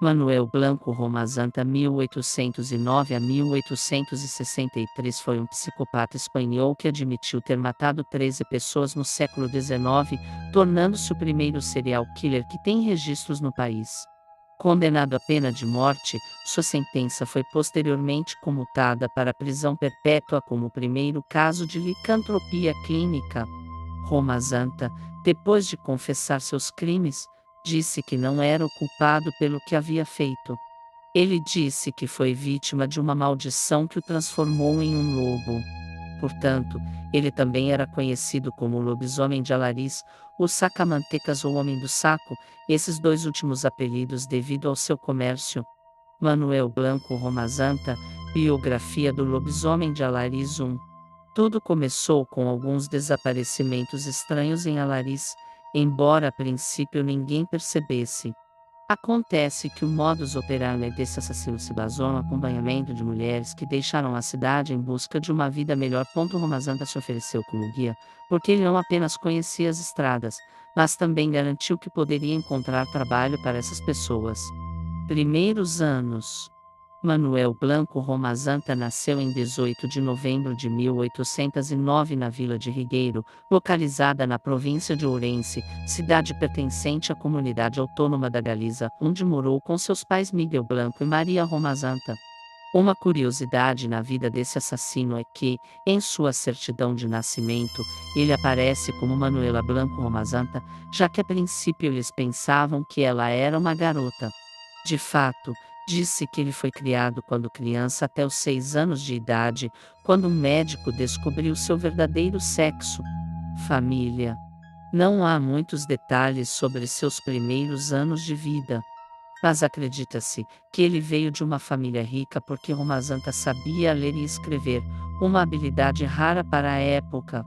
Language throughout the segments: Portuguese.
Manuel Blanco Romazanta 1809 a 1863 foi um psicopata espanhol que admitiu ter matado 13 pessoas no século XIX, tornando-se o primeiro serial killer que tem registros no país. Condenado à pena de morte, sua sentença foi posteriormente comutada para prisão perpétua como o primeiro caso de licantropia clínica. Romazanta, depois de confessar seus crimes, disse que não era o culpado pelo que havia feito. Ele disse que foi vítima de uma maldição que o transformou em um lobo. Portanto, ele também era conhecido como o lobisomem de Alariz, o Sacamantecas ou Homem do Saco, esses dois últimos apelidos devido ao seu comércio. Manuel Blanco Romazanta, biografia do lobisomem de Alariz 1. Tudo começou com alguns desaparecimentos estranhos em Alariz, embora a princípio ninguém percebesse. Acontece que o modus operandi desse assassino se baseou no acompanhamento de mulheres que deixaram a cidade em busca de uma vida melhor. Romazanta se ofereceu como guia, porque ele não apenas conhecia as estradas, mas também garantiu que poderia encontrar trabalho para essas pessoas. Primeiros anos. Manuel Blanco Romazanta nasceu em 18 de novembro de 1809 na vila de Rigueiro, localizada na província de Ourense, cidade pertencente à comunidade autônoma da Galiza, onde morou com seus pais Miguel Blanco e Maria Romazanta. Uma curiosidade na vida desse assassino é que, em sua certidão de nascimento, ele aparece como Manuela Blanco Romazanta, já que a princípio eles pensavam que ela era uma garota. De fato, disse que ele foi criado quando criança até os 6 anos de idade, quando um médico descobriu seu verdadeiro sexo. Família. Não há muitos detalhes sobre seus primeiros anos de vida, mas acredita-se que ele veio de uma família rica porque Romazanta sabia ler e escrever, uma habilidade rara para a época.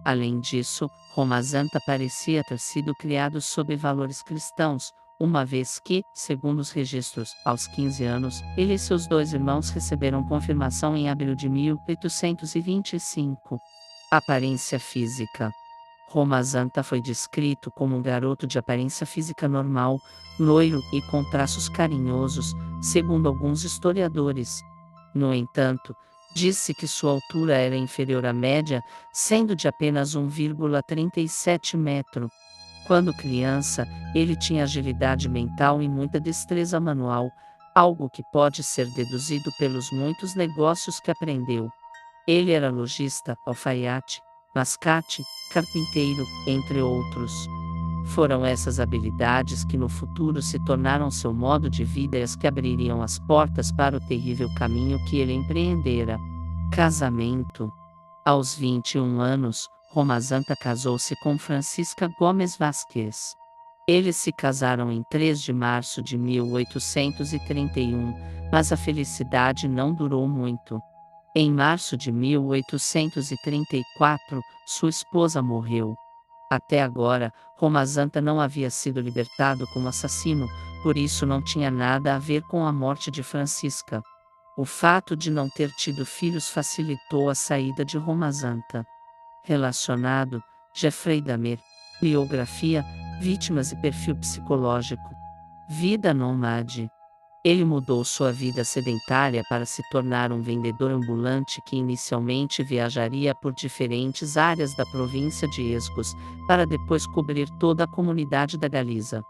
Além disso, Romazanta parecia ter sido criado sob valores cristãos, uma vez que, segundo os registros, aos 15 anos, ele e seus 2 irmãos receberam confirmação em abril de 1825. Aparência física. Romazanta foi descrito como um garoto de aparência física normal, loiro e com traços carinhosos, segundo alguns historiadores. No entanto, disse que sua altura era inferior à média, sendo de apenas 1,37 metro. Quando criança, ele tinha agilidade mental e muita destreza manual, algo que pode ser deduzido pelos muitos negócios que aprendeu. Ele era lojista, alfaiate, mascate, carpinteiro, entre outros. Foram essas habilidades que no futuro se tornaram seu modo de vida e as que abririam as portas para o terrível caminho que ele empreendera. Casamento. Aos 21 anos, Romazanta casou-se com Francisca Gomes Vasquez. Eles se casaram em 3 de março de 1831, mas a felicidade não durou muito. Em março de 1834, sua esposa morreu. Até agora, Romazanta não havia sido libertado como assassino, por isso não tinha nada a ver com a morte de Francisca. O fato de não ter tido filhos facilitou a saída de Romazanta. Relacionado, Jeffrey Dahmer. Biografia, vítimas e perfil psicológico. Vida nômade. Ele mudou sua vida sedentária para se tornar um vendedor ambulante que inicialmente viajaria por diferentes áreas da província de Escos, para depois cobrir toda a comunidade da Galiza.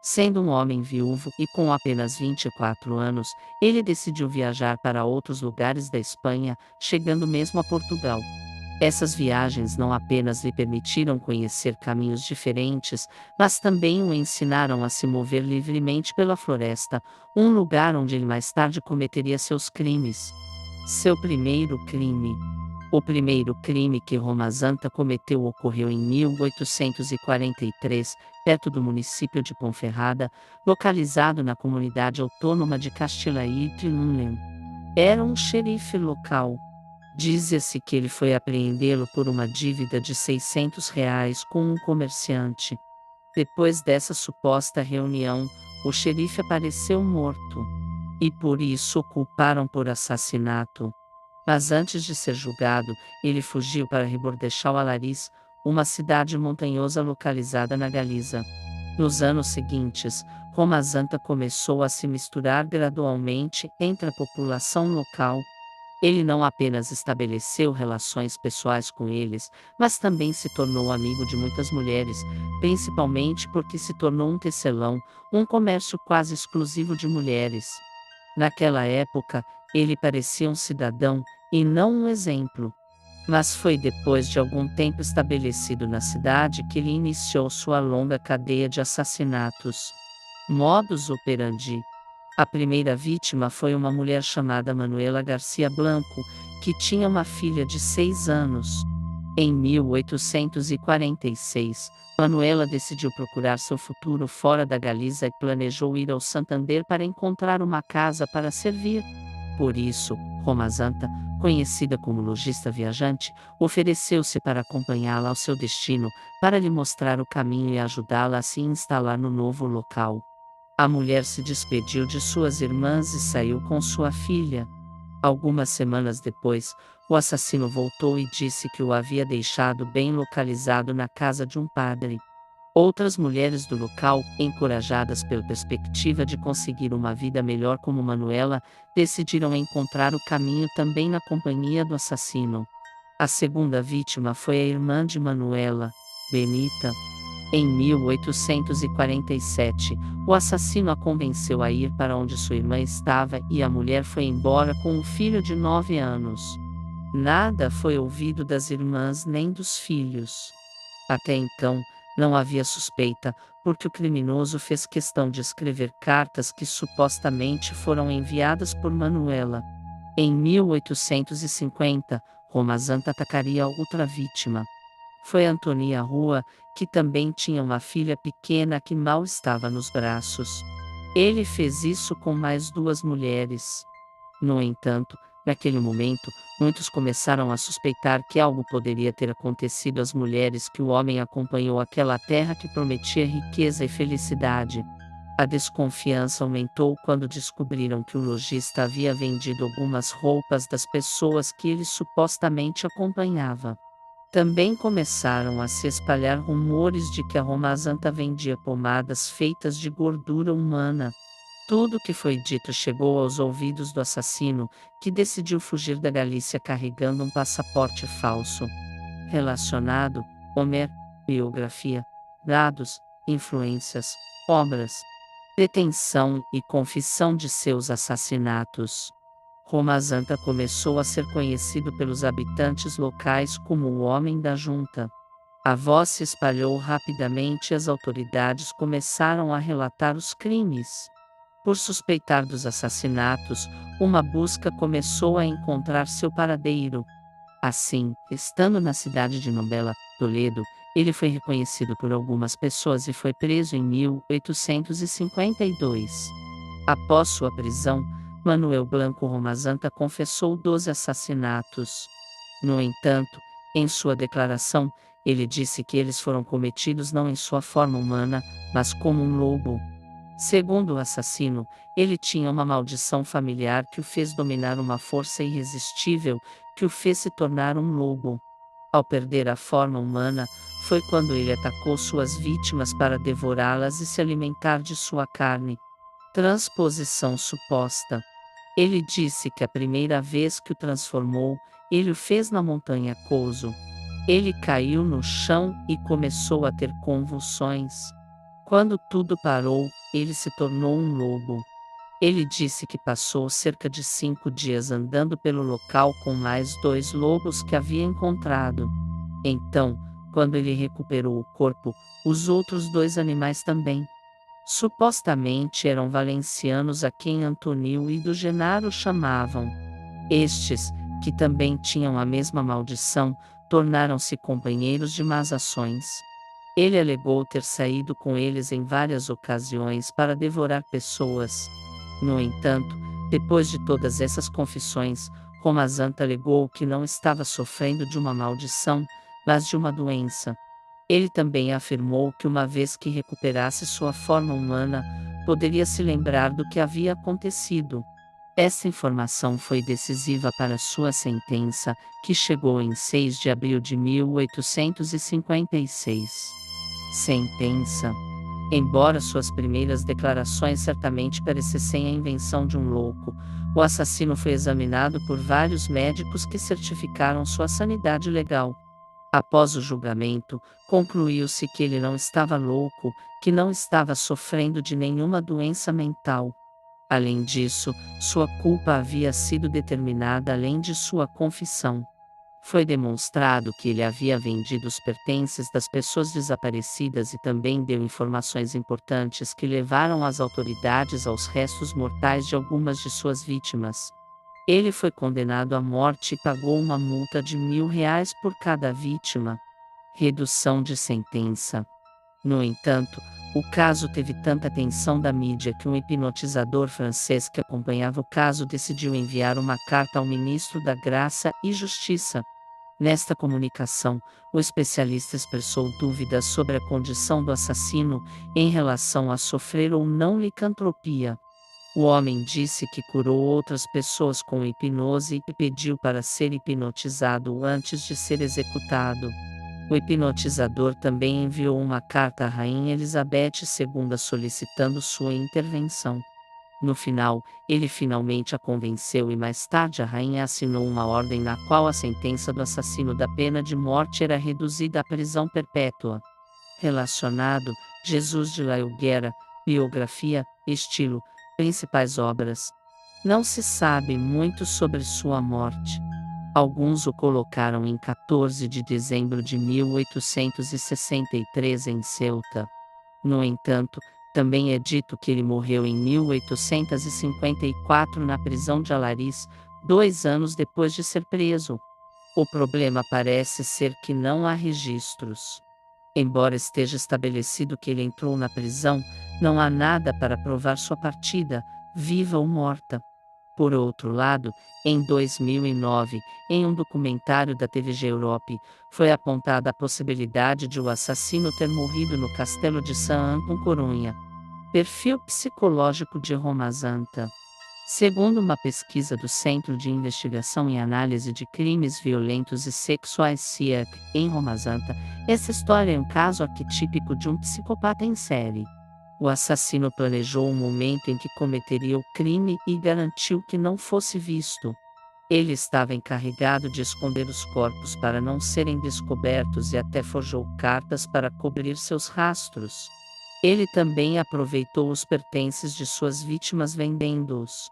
Sendo um homem viúvo e com apenas 24 anos, ele decidiu viajar para outros lugares da Espanha, chegando mesmo a Portugal. Essas viagens não apenas lhe permitiram conhecer caminhos diferentes, mas também o ensinaram a se mover livremente pela floresta, um lugar onde ele mais tarde cometeria seus crimes. Seu primeiro crime. O primeiro crime que Romazanta cometeu ocorreu em 1843, perto do município de Ponferrada, localizado na comunidade autônoma de Castilla y León. Era um xerife local. Dizia-se que ele foi apreendê-lo por uma dívida de R$ 600 com um comerciante. Depois dessa suposta reunião, o xerife apareceu morto. E por isso o culparam por assassinato. Mas antes de ser julgado, ele fugiu para Rebordechal Alariz, uma cidade montanhosa localizada na Galiza. Nos anos seguintes, Romazanta começou a se misturar gradualmente entre a população local. Ele não apenas estabeleceu relações pessoais com eles, mas também se tornou amigo de muitas mulheres, principalmente porque se tornou um tecelão, um comércio quase exclusivo de mulheres. Naquela época, ele parecia um cidadão, e não um exemplo. Mas foi depois de algum tempo estabelecido na cidade que ele iniciou sua longa cadeia de assassinatos. Modus operandi. A primeira vítima foi uma mulher chamada Manuela Garcia Blanco, que tinha uma filha de 6 anos. Em 1846, Manuela decidiu procurar seu futuro fora da Galiza e planejou ir ao Santander para encontrar uma casa para servir. Por isso, Romazanta, conhecida como lojista viajante, ofereceu-se para acompanhá-la ao seu destino, para lhe mostrar o caminho e ajudá-la a se instalar no novo local. A mulher se despediu de suas irmãs e saiu com sua filha. Algumas semanas depois, o assassino voltou e disse que o havia deixado bem localizado na casa de um padre. Outras mulheres do local, encorajadas pela perspectiva de conseguir uma vida melhor como Manuela, decidiram encontrar o caminho também na companhia do assassino. A segunda vítima foi a irmã de Manuela, Benita. Em 1847, o assassino a convenceu a ir para onde sua irmã estava e a mulher foi embora com um filho de 9 anos. Nada foi ouvido das irmãs nem dos filhos. Até então, não havia suspeita, porque o criminoso fez questão de escrever cartas que supostamente foram enviadas por Manuela. Em 1850, Romazanta atacaria outra vítima. Foi Antonia Rua, que também tinha uma filha pequena que mal estava nos braços. Ele fez isso com mais 2 mulheres. No entanto, naquele momento, muitos começaram a suspeitar que algo poderia ter acontecido às mulheres que o homem acompanhou àquela terra que prometia riqueza e felicidade. A desconfiança aumentou quando descobriram que o lojista havia vendido algumas roupas das pessoas que ele supostamente acompanhava. Também começaram a se espalhar rumores de que a Romazanta vendia pomadas feitas de gordura humana. Tudo o que foi dito chegou aos ouvidos do assassino, que decidiu fugir da Galícia carregando um passaporte falso. Relacionado, Homer, biografia, dados, influências, obras, detenção e confissão de seus assassinatos. Romazanta começou a ser conhecido pelos habitantes locais como o Homem da Junta. A voz se espalhou rapidamente e as autoridades começaram a relatar os crimes. Por suspeitar dos assassinatos, uma busca começou a encontrar seu paradeiro. Assim, estando na cidade de Nombela, Toledo, ele foi reconhecido por algumas pessoas e foi preso em 1852. Após sua prisão, Manuel Blanco Romazanta confessou 12 assassinatos. No entanto, em sua declaração, ele disse que eles foram cometidos não em sua forma humana, mas como um lobo. Segundo o assassino, ele tinha uma maldição familiar que o fez dominar uma força irresistível, que o fez se tornar um lobo. Ao perder a forma humana, foi quando ele atacou suas vítimas para devorá-las e se alimentar de sua carne. Transposição suposta. Ele disse que a primeira vez que o transformou, ele o fez na montanha Couso. Ele caiu no chão e começou a ter convulsões. Quando tudo parou, ele se tornou um lobo. Ele disse que passou cerca de 5 dias andando pelo local com mais 2 lobos que havia encontrado. Então, quando ele recuperou o corpo, os outros 2 animais também. Supostamente eram valencianos a quem Antonio e do Genaro chamavam. Estes, que também tinham a mesma maldição, tornaram-se companheiros de más ações. Ele alegou ter saído com eles em várias ocasiões para devorar pessoas. No entanto, depois de todas essas confissões, Romazanta alegou que não estava sofrendo de uma maldição, mas de uma doença. Ele também afirmou que uma vez que recuperasse sua forma humana, poderia se lembrar do que havia acontecido. Essa informação foi decisiva para sua sentença, que chegou em 6 de abril de 1856. Sentença. Embora suas primeiras declarações certamente parecessem a invenção de um louco, o assassino foi examinado por vários médicos que certificaram sua sanidade legal. Após o julgamento, concluiu-se que ele não estava louco, que não estava sofrendo de nenhuma doença mental. Além disso, sua culpa havia sido determinada além de sua confissão. Foi demonstrado que ele havia vendido os pertences das pessoas desaparecidas e também deu informações importantes que levaram as autoridades aos restos mortais de algumas de suas vítimas. Ele foi condenado à morte e pagou uma multa de R$ 1.000 por cada vítima. Redução de sentença. No entanto, o caso teve tanta atenção da mídia que um hipnotizador francês que acompanhava o caso decidiu enviar uma carta ao ministro da Graça e Justiça. Nesta comunicação, o especialista expressou dúvidas sobre a condição do assassino em relação a sofrer ou não licantropia. O homem disse que curou outras pessoas com hipnose e pediu para ser hipnotizado antes de ser executado. O hipnotizador também enviou uma carta à Rainha Elizabeth II solicitando sua intervenção. No final, ele finalmente a convenceu e mais tarde a rainha assinou uma ordem na qual a sentença do assassino da pena de morte era reduzida à prisão perpétua. Relacionado, Jesus de La Higuera, biografia, estilo, principais obras. Não se sabe muito sobre sua morte. Alguns o colocaram em 14 de dezembro de 1863 em Ceuta. No entanto, também é dito que ele morreu em 1854 na prisão de Alariz, 2 anos depois de ser preso. O problema parece ser que não há registros. Embora esteja estabelecido que ele entrou na prisão, não há nada para provar sua partida, viva ou morta. Por outro lado, em 2009, em um documentário da TVG Europe, foi apontada a possibilidade de o assassino ter morrido no castelo de San Antón Coruña. Perfil psicológico de Romazanta. Segundo uma pesquisa do Centro de Investigação e Análise de Crimes Violentos e Sexuais CIAC, em Romazanta, essa história é um caso arquetípico de um psicopata em série. O assassino planejou o momento em que cometeria o crime e garantiu que não fosse visto. Ele estava encarregado de esconder os corpos para não serem descobertos e até forjou cartas para cobrir seus rastros. Ele também aproveitou os pertences de suas vítimas vendendo-os.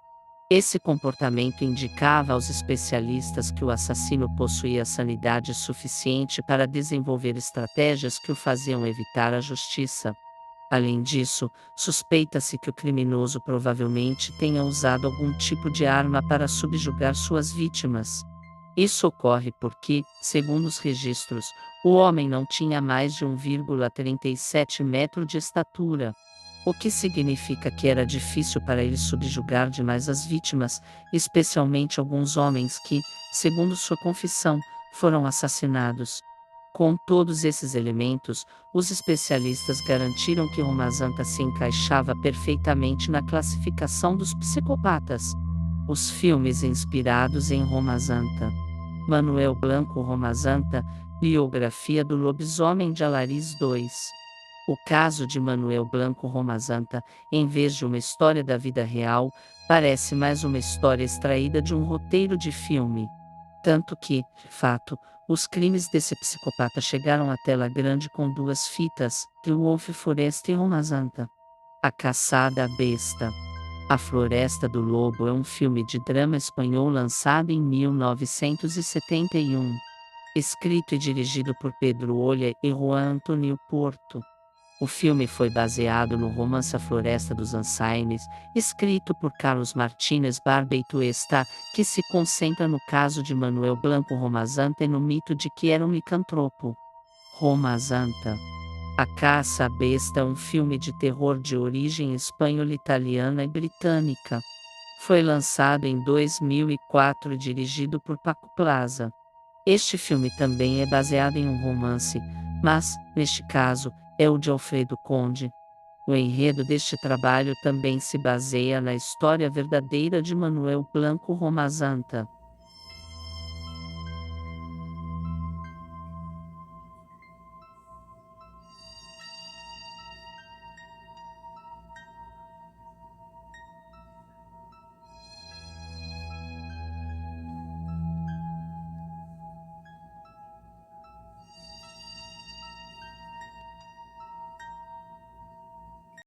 Esse comportamento indicava aos especialistas que o assassino possuía sanidade suficiente para desenvolver estratégias que o faziam evitar a justiça. Além disso, suspeita-se que o criminoso provavelmente tenha usado algum tipo de arma para subjugar suas vítimas. Isso ocorre porque, segundo os registros, o homem não tinha mais de 1,37 metro de estatura, o que significa que era difícil para ele subjugar demais as vítimas, especialmente alguns homens que, segundo sua confissão, foram assassinados. Com todos esses elementos, os especialistas garantiram que Romazanta se encaixava perfeitamente na classificação dos psicopatas. Os filmes inspirados em Romazanta. Manuel Blanco Romazanta, biografia do lobisomem de Alariz II. O caso de Manuel Blanco Romazanta, em vez de uma história da vida real, parece mais uma história extraída de um roteiro de filme. Tanto que, de fato, os crimes desse psicopata chegaram à tela grande com duas fitas, The Wolf Forest e Romazanta. A Caçada à Besta. A Floresta do Lobo é um filme de drama espanhol lançado em 1971. Escrito e dirigido por Pedro Olha e Juan Antonio Porto. O filme foi baseado no romance A Floresta dos Ansaines, escrito por Carlos Martínez Barbeituesta, que se concentra no caso de Manuel Blanco Romazanta e no mito de que era um licantropo. Romazanta. A Caça à Besta é um filme de terror de origem espanhola-italiana e britânica. Foi lançado em 2004 e dirigido por Paco Plaza. Este filme também é baseado em um romance, mas, neste caso, é o de Alfredo Conde. O enredo deste trabalho também se baseia na história verdadeira de Manuel Blanco Romazanta.